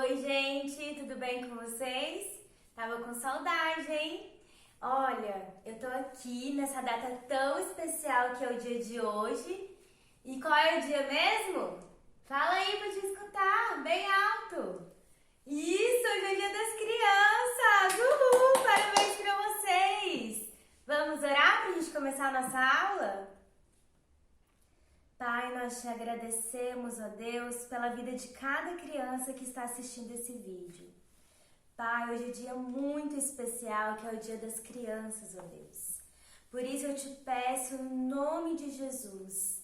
Oi, gente, tudo bem com vocês? Tava com saudade, hein? Olha, eu tô aqui nessa data tão especial que é o dia de hoje. E qual é o dia mesmo? Fala aí pra te escutar, bem alto. Isso, hoje é o dia das crianças! Uhul! Parabéns pra vocês! Vamos orar pra gente começar a nossa aula? Pai, nós te agradecemos, ó Deus, pela vida de cada criança que está assistindo esse vídeo. Pai, hoje é um dia muito especial, que é o Dia das Crianças, ó Deus. Por isso eu te peço, em nome de Jesus,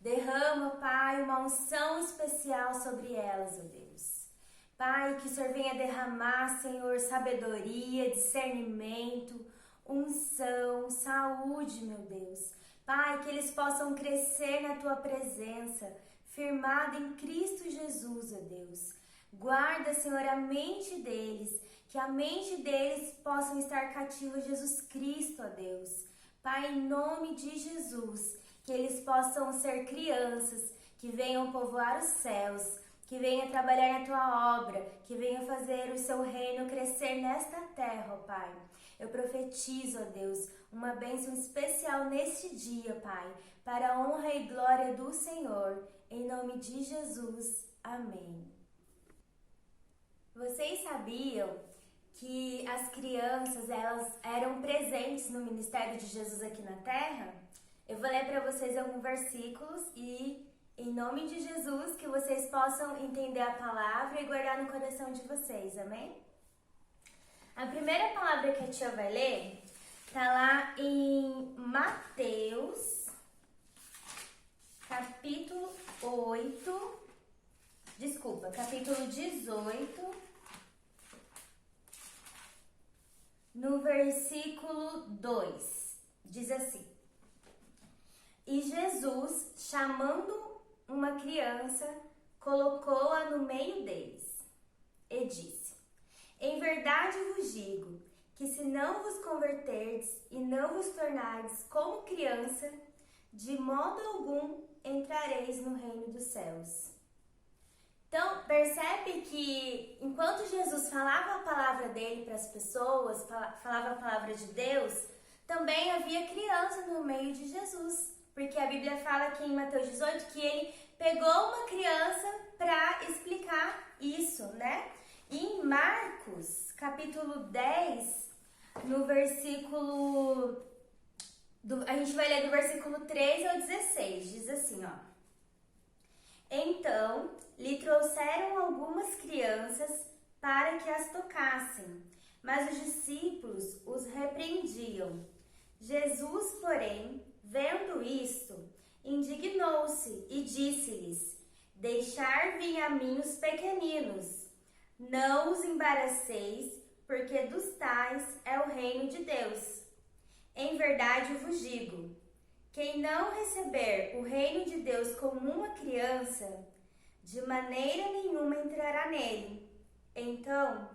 derrama, Pai, uma unção especial sobre elas, ó Deus. Pai, que o Senhor venha derramar, Senhor, sabedoria, discernimento, unção, saúde, meu Deus. Pai, que eles possam crescer na Tua presença, firmado em Cristo Jesus, ó Deus. Guarda, Senhor, a mente deles, que a mente deles possa estar cativa a Jesus Cristo, ó Deus. Pai, em nome de Jesus, que eles possam ser crianças, que venham povoar os céus, que venham trabalhar na Tua obra, que venham fazer o Seu reino crescer nesta terra, ó Pai. Eu profetizo, ó Deus, uma bênção especial neste dia, Pai, para a honra e glória do Senhor, em nome de Jesus. Amém. Vocês sabiam que as crianças, elas eram presentes no ministério de Jesus aqui na Terra? Eu vou ler para vocês alguns versículos e, em nome de Jesus, que vocês possam entender a palavra e guardar no coração de vocês, amém? A primeira palavra que a tia vai ler está lá em Mateus, capítulo 18, no versículo 2, diz assim: E Jesus, chamando uma criança, colocou-a no meio deles e disse: Em verdade vos digo, que se não vos converterdes e não vos tornardes como criança, de modo algum entrareis no reino dos céus. Então, percebe que enquanto Jesus falava a palavra dele para as pessoas, falava a palavra de Deus, também havia criança no meio de Jesus. Porque a Bíblia fala aqui em Mateus 18 que ele pegou uma criança para explicar isso, né? E em Marcos, capítulo 10, no versículo... a gente vai ler do versículo 3 ao 16, diz assim, ó. Então, lhe trouxeram algumas crianças para que as tocassem, mas os discípulos os repreendiam. Jesus, porém, vendo isto, indignou-se e disse-lhes: Deixar vir a mim os pequeninos, não os embaraceis, porque dos tais é o reino de Deus. Em verdade vos digo, quem não receber o reino de Deus como uma criança, de maneira nenhuma entrará nele. Então,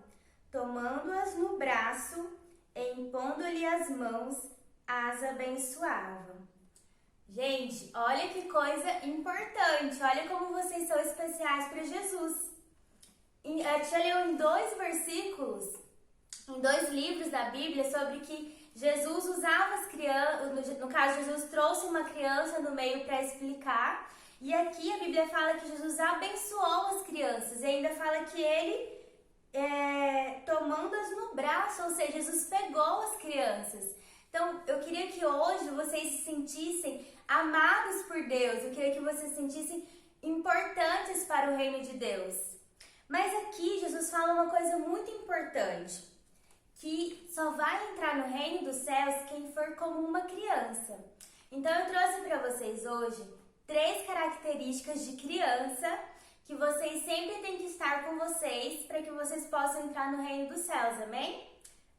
tomando-as no braço e impondo-lhe as mãos, as abençoava. Gente, olha que coisa importante, olha como vocês são especiais para Jesus. A tia leu em 2 versículos, em 2 livros da Bíblia, sobre que Jesus usava as crianças, no caso, Jesus trouxe uma criança no meio para explicar, e aqui a Bíblia fala que Jesus abençoou as crianças, e ainda fala que ele, tomando-as no braço, ou seja, Jesus pegou as crianças. Então, eu queria que hoje vocês se sentissem amados por Deus, eu queria que vocês se sentissem importantes para o reino de Deus. Mas aqui Jesus fala uma coisa muito importante, que só vai entrar no reino dos céus quem for como uma criança. Então eu trouxe para vocês hoje 3 características de criança que vocês sempre têm que estar com vocês para que vocês possam entrar no reino dos céus, amém?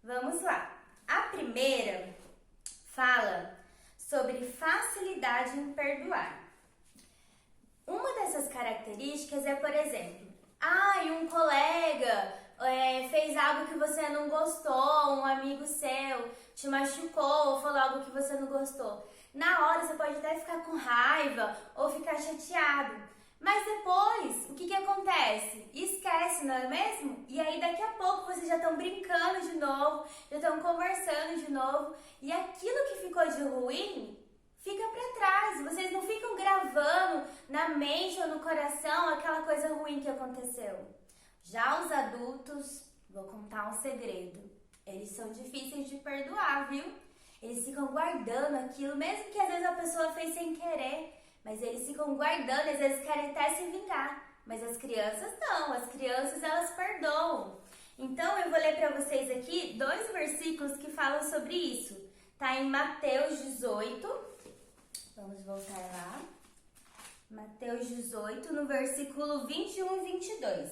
Vamos lá. A primeira fala sobre facilidade em perdoar. Uma dessas características é, por exemplo, um colega fez algo que você não gostou, um amigo seu te machucou ou falou algo que você não gostou. Na hora você pode até ficar com raiva ou ficar chateado, mas depois o que acontece? Esquece não é mesmo? E aí daqui a pouco vocês já estão brincando de novo, já estão conversando de novo, e aquilo que ficou de ruim fica para trás. Vocês não ficam gravando na mente ou no coração aquela coisa ruim que aconteceu. Já os adultos, vou contar um segredo, eles são difíceis de perdoar, viu? Eles ficam guardando aquilo, mesmo que às vezes a pessoa fez sem querer, mas eles ficam guardando, às vezes querem até se vingar. Mas as crianças não, as crianças elas perdoam. Então eu vou ler para vocês aqui 2 versículos que falam sobre isso. Tá em Mateus 18, vamos voltar lá. Mateus 18, no versículo 21 e 22.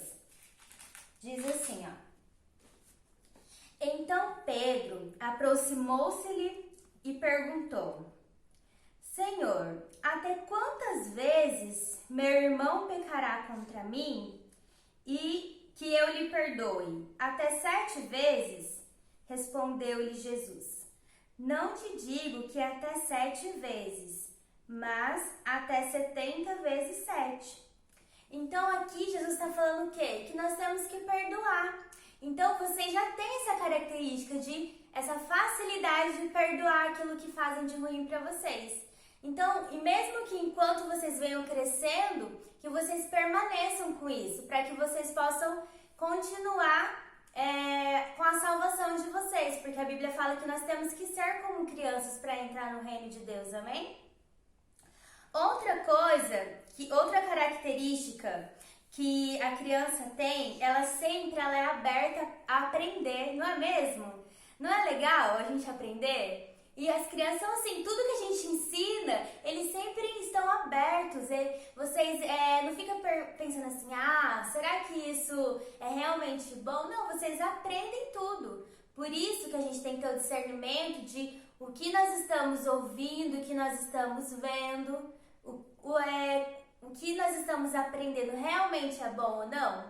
Diz assim, ó. Então Pedro aproximou-se-lhe e perguntou: Senhor, até quantas vezes meu irmão pecará contra mim e que eu lhe perdoe? Até 7 vezes? Respondeu-lhe Jesus. Não te digo que até 7 vezes, mas até 70 vezes 7. Então aqui Jesus está falando o quê? Que nós temos que perdoar. Então vocês já têm essa característica essa facilidade de perdoar aquilo que fazem de ruim para vocês. Então, e mesmo que enquanto vocês venham crescendo, que vocês permaneçam com isso, para que vocês possam continuar com a salvação de vocês, porque a Bíblia fala que nós temos que ser como crianças para entrar no reino de Deus, amém? Outra característica que a criança tem, ela é aberta a aprender, não é mesmo? Não é legal a gente aprender? E as crianças são assim, tudo que a gente ensina, eles sempre estão abertos. Vocês não ficam pensando assim, será que isso é realmente bom? Não, vocês aprendem tudo. Por isso que a gente tem que ter o discernimento de o que nós estamos ouvindo, o que nós estamos vendo, o que nós estamos aprendendo realmente é bom ou não?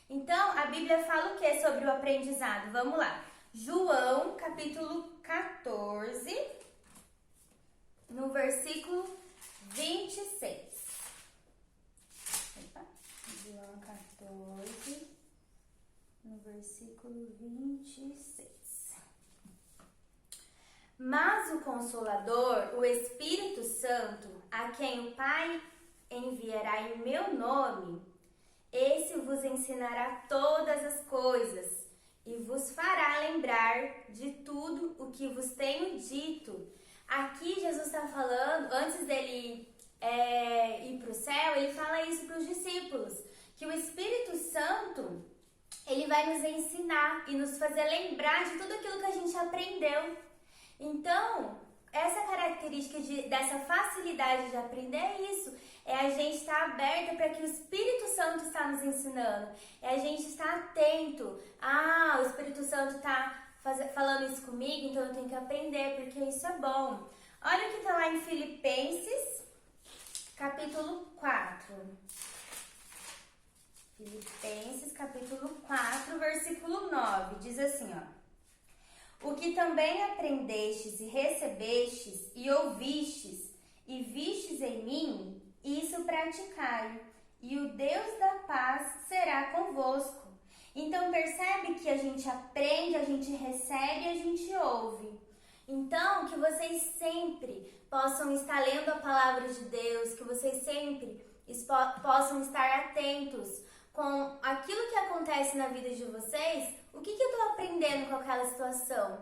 Então, a Bíblia fala o que sobre o aprendizado? Vamos lá. João, capítulo 14, no versículo 26. João 14, no versículo 26. Mas o Consolador, o Espírito Santo, a quem o Pai enviará em meu nome, esse vos ensinará todas as coisas e vos fará lembrar de tudo o que vos tenho dito. Aqui Jesus está falando, antes dele ir para o céu, ele fala isso para os discípulos, que o Espírito Santo, ele vai nos ensinar e nos fazer lembrar de tudo aquilo que a gente aprendeu. Então, essa característica dessa facilidade de aprender é isso. É a gente estar aberta para que o Espírito Santo está nos ensinando. É a gente estar atento. O Espírito Santo está falando isso comigo, então eu tenho que aprender, porque isso é bom. Olha o que está lá em Filipenses, capítulo 4. Filipenses, capítulo 4, versículo 9. Diz assim, ó. O que também aprendestes e recebestes e ouvistes e vistes em mim, isso praticai, e o Deus da paz será convosco. Então percebe que a gente aprende, a gente recebe e a gente ouve. Então que vocês sempre possam estar lendo a palavra de Deus, que vocês sempre possam estar atentos com aquilo que acontece na vida de vocês. O que eu estou aprendendo com aquela situação?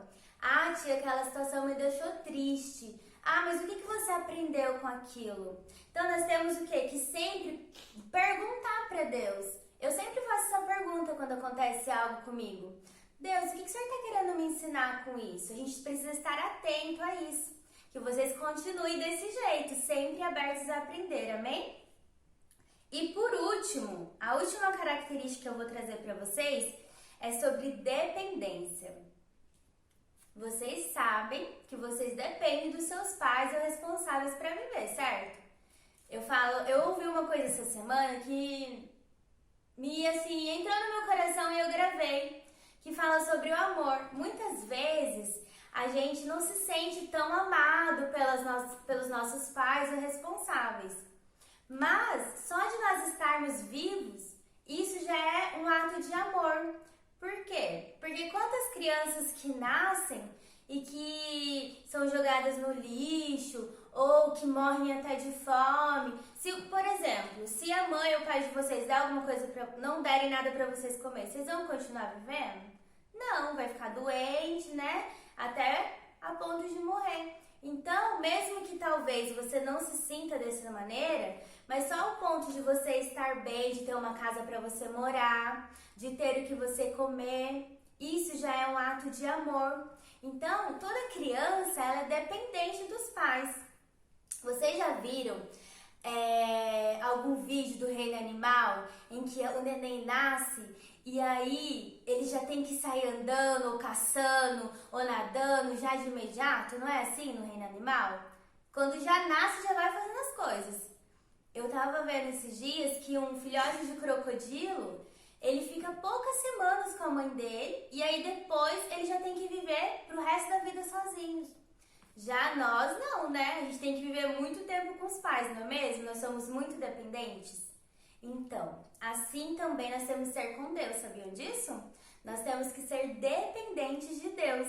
Tia, aquela situação me deixou triste. Mas o que você aprendeu com aquilo? Então nós temos o quê? Que sempre perguntar para Deus. Eu sempre faço essa pergunta quando acontece algo comigo. Deus, o que o Senhor está querendo me ensinar com isso? A gente precisa estar atento a isso. Que vocês continuem desse jeito, sempre abertos a aprender, amém? E por último, a última característica que eu vou trazer para vocês é sobre dependência. Vocês sabem que vocês dependem dos seus pais ou responsáveis para viver, certo? Eu ouvi uma coisa essa semana que entrou no meu coração e eu gravei, que fala sobre o amor. Muitas vezes a gente não se sente tão amado pelos nossos pais ou responsáveis. Mas só de nós estarmos vivos, isso já é um ato ato de amor. Por quê? Porque quantas crianças que nascem e que são jogadas no lixo ou que morrem até de fome. Se, por exemplo, se a mãe ou o pai de vocês der alguma coisa não derem nada para vocês comer, vocês vão continuar vivendo? Não, vai ficar doente, né? Até a ponto de morrer. Então, mesmo que talvez você não se sinta dessa maneira, mas só o ponto de você estar bem, de ter uma casa para você morar, de ter o que você comer, isso já é um ato de amor. Então, toda criança ela é dependente dos pais. Vocês já viram algum vídeo do reino animal em que o neném nasce e aí ele já tem que sair andando, ou caçando, ou nadando já de imediato? Não é assim no reino animal? Quando já nasce, já vai fazendo as coisas. Eu tava vendo esses dias que um filhote de crocodilo, ele fica poucas semanas com a mãe dele e aí depois ele já tem que viver pro resto da vida sozinhos. Já nós não, né? A gente tem que viver muito tempo com os pais, não é mesmo? Nós somos muito dependentes. Então, assim também nós temos que ser com Deus, sabiam disso? Nós temos que ser dependentes de Deus.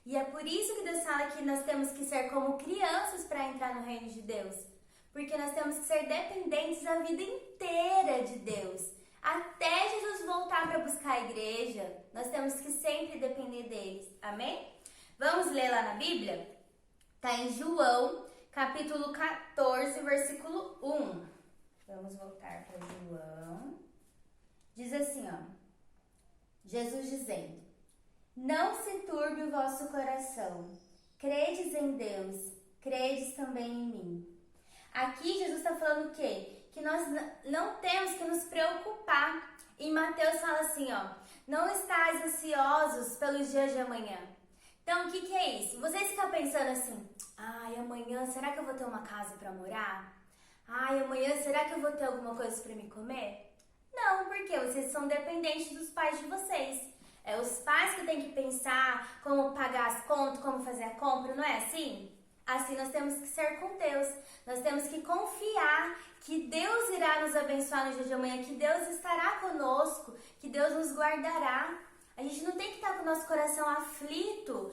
E é por isso que Deus fala que nós temos que ser como crianças para entrar no reino de Deus. Porque nós temos que ser dependentes a vida inteira de Deus. Até Jesus voltar para buscar a igreja, nós temos que sempre depender deles. Amém? Vamos ler lá na Bíblia? Está em João, capítulo 14, versículo 1. Vamos voltar para João. Diz assim, ó. Jesus dizendo: Não se turbe o vosso coração. Credes em Deus, credes também em mim. Aqui Jesus está falando o quê? Que nós não temos que nos preocupar. Em Mateus fala assim, ó. Não estáis ansiosos pelos dias de amanhã. Então, o que é isso? Vocês ficam pensando assim, ai, amanhã, será que eu vou ter uma casa para morar? Ai, amanhã, será que eu vou ter alguma coisa para me comer? Não, porque vocês são dependentes dos pais de vocês. É os pais que têm que pensar como pagar as contas, como fazer a compra, não é assim? Assim nós temos que ser com Deus. Nós temos que confiar que Deus irá nos abençoar no dia de amanhã, que Deus estará conosco, que Deus nos guardará. A gente não tem que estar com o nosso coração aflito,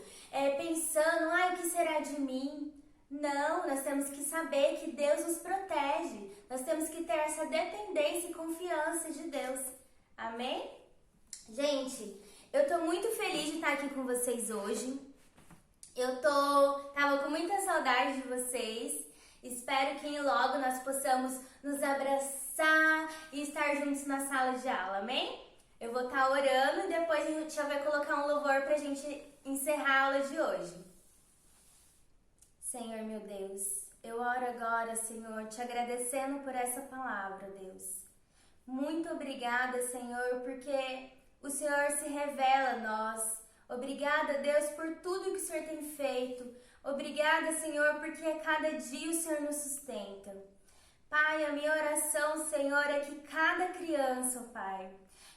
pensando, ai, o que será de mim? Não, nós temos que saber que Deus nos protege. Nós temos que ter essa dependência e confiança de Deus. Amém? Gente, eu tô muito feliz de estar aqui com vocês hoje. Tava com muita saudade de vocês. Espero que logo nós possamos nos abraçar e estar juntos na sala de aula, amém? Eu vou estar orando e depois a gente já vai colocar um louvor pra gente encerrar a aula de hoje. Senhor, meu Deus, eu oro agora, Senhor, te agradecendo por essa palavra, Deus. Muito obrigada, Senhor, porque o Senhor se revela a nós. Obrigada, Deus, por tudo que o Senhor tem feito. Obrigada, Senhor, porque a cada dia o Senhor nos sustenta. Pai, a minha oração, Senhor, é que cada criança, Pai,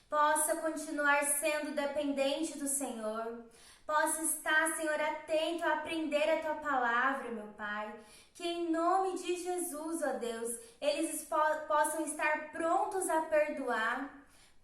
possa continuar sendo dependente do Senhor, possa estar, Senhor, atento a aprender a Tua palavra, meu Pai, que em nome de Jesus, ó Deus, eles possam estar prontos a perdoar.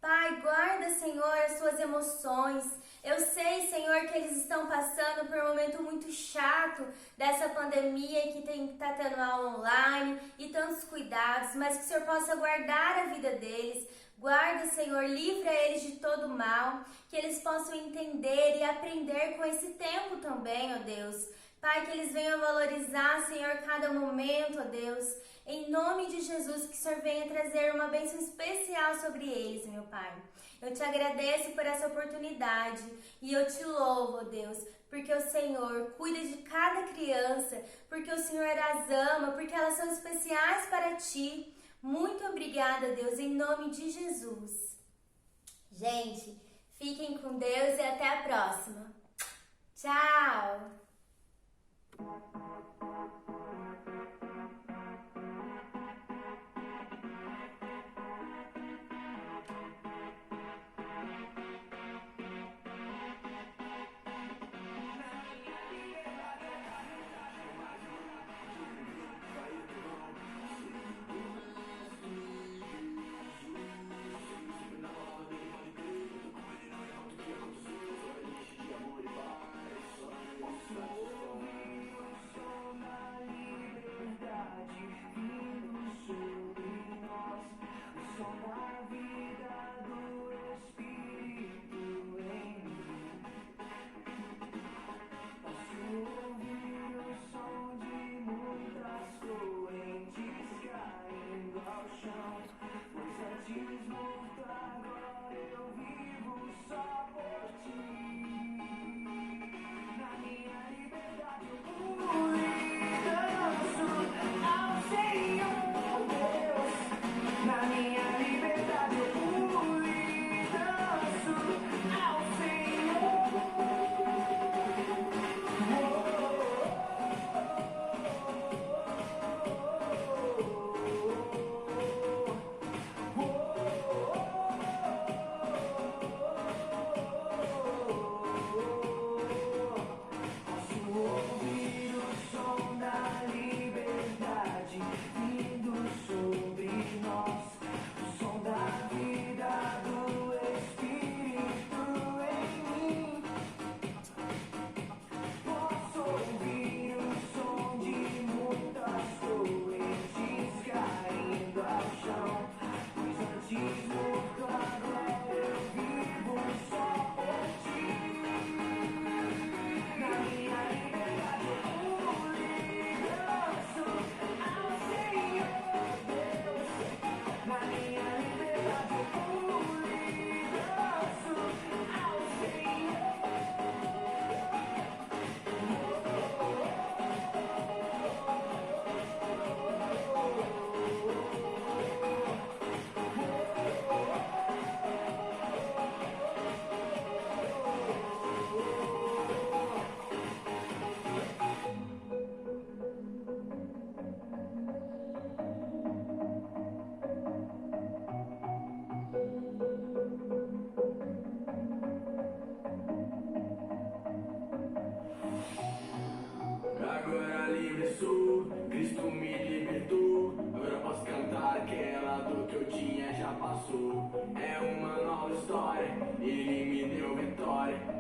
Pai, guarda, Senhor, as suas emoções. Eu sei, Senhor, que eles estão passando por um momento muito chato dessa pandemia que tá tendo aula online e tantos cuidados, mas que o Senhor possa guardar a vida deles. Guarda, Senhor, livra eles de todo mal, que eles possam entender e aprender com esse tempo também, ó Deus. Pai, que eles venham valorizar, Senhor, cada momento, ó Deus. Em nome de Jesus, que o Senhor venha trazer uma bênção especial sobre eles, meu Pai. Eu te agradeço por essa oportunidade e eu te louvo, ó Deus, porque o Senhor cuida de cada criança, porque o Senhor as ama, porque elas são especiais para Ti. Muito obrigada, Deus, em nome de Jesus. Gente, fiquem com Deus e até a próxima. Tchau!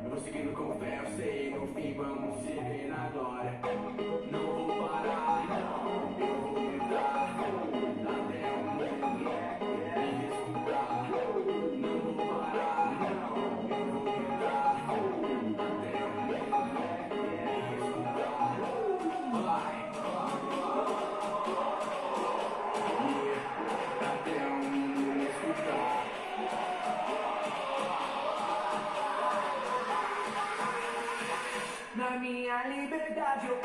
Eu vou seguindo com fé, eu sei, no fim vamos se ver na glória. Não vou parar, não, eu vou gritar até o mundo me escutar. Não vou parar, não, eu vou gritar até o mundo me escutar. Vai, até o mundo me escutar. Na minha liberdade eu